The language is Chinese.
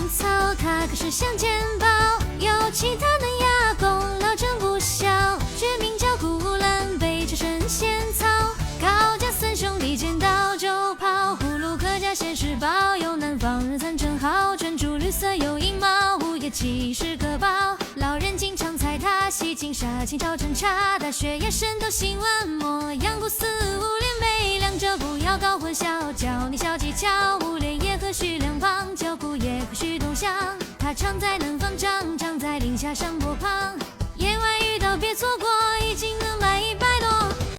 草，他可是乡间宝，有其他嫩芽功劳真不小。绝名叫古兰，北朝神仙草，高家三兄弟剑刀就跑，葫芦客家现世报，有南方人参真好，珍珠绿色有银毛，午夜七时可报。老人经常踩踏，西京沙清朝侦查，大学也深斗新闻，模样不似五连眉，两者不要搞混淆，教你小技巧，五连也和许两旁，教鼓也和许东乡，他常在能